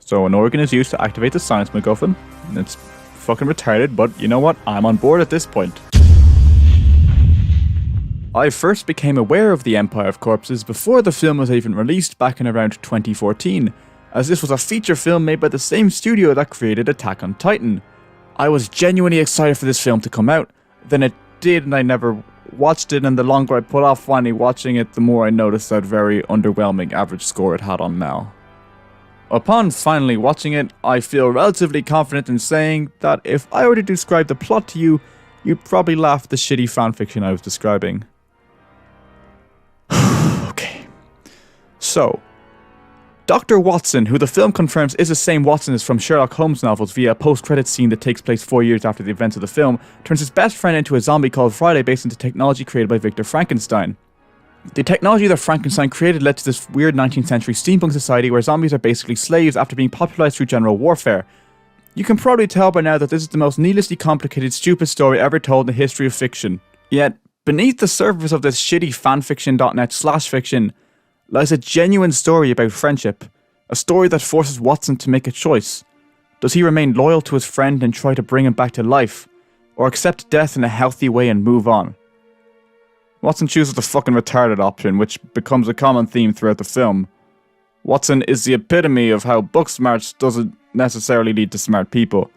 So an organ is used to activate the science MacGuffin. It's fucking retarded, but you know what? I'm on board at this point. I first became aware of the Empire of Corpses before the film was even released back in around 2014, as this was a feature film made by the same studio that created Attack on Titan. I was genuinely excited for this film to come out, then it did and I never watched it, and the longer I put off finally watching it, the more I noticed that very underwhelming average score it had on Mal. Upon finally watching it, I feel relatively confident in saying that if I were to describe the plot to you, you'd probably laugh at the shitty fanfiction I was describing. Okay. So, Dr. Watson, who the film confirms is the same Watson as from Sherlock Holmes novels via a post-credits scene that takes place 4 years after the events of the film, turns his best friend into a zombie called Friday based into technology created by Victor Frankenstein. The technology that Frankenstein created led to this weird 19th century steampunk society where zombies are basically slaves after being popularized through general warfare. You can probably tell by now that this is the most needlessly complicated, stupid story ever told in the history of fiction. Yet, beneath the surface of this shitty fanfiction.net/fiction lies a genuine story about friendship. A story that forces Watson to make a choice. Does he remain loyal to his friend and try to bring him back to life? Or accept death in a healthy way and move on? Watson chooses the fucking retarded option, which becomes a common theme throughout the film. Watson is the epitome of how book smarts doesn't necessarily lead to smart people.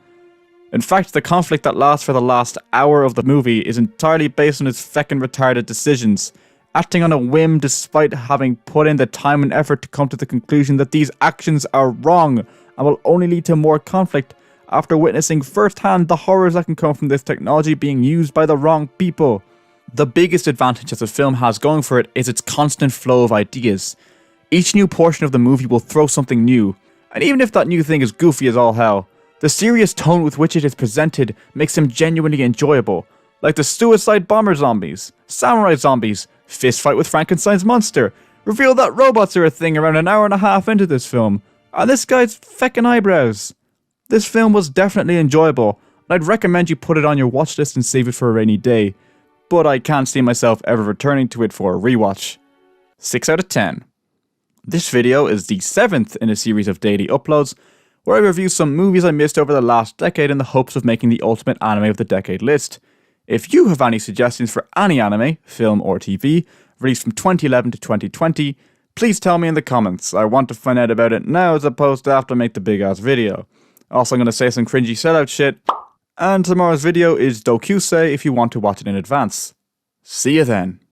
In fact, the conflict that lasts for the last hour of the movie is entirely based on his feckin' retarded decisions, acting on a whim despite having put in the time and effort to come to the conclusion that these actions are wrong and will only lead to more conflict after witnessing firsthand the horrors that can come from this technology being used by the wrong people. The biggest advantage that the film has going for it is its constant flow of ideas. Each new portion of the movie will throw something new, and even if that new thing is goofy as all hell, the serious tone with which it is presented makes them genuinely enjoyable, like the suicide bomber zombies, samurai zombies, fist fight with Frankenstein's monster, reveal that robots are a thing around an hour and a half into this film, and this guy's feckin' eyebrows. This film was definitely enjoyable, and I'd recommend you put it on your watch list and save it for a rainy day, but I can't see myself ever returning to it for a rewatch. 6 out of 10. This video is the 7th in a series of daily uploads, where I review some movies I missed over the last decade in the hopes of making the ultimate anime of the decade list. If you have any suggestions for any anime, film or TV, released from 2011 to 2020, please tell me in the comments. I want to find out about it now as opposed to after I make the big ass video. Also, I'm going to say some cringy sellout shit, and tomorrow's video is Dokusei if you want to watch it in advance. See you then.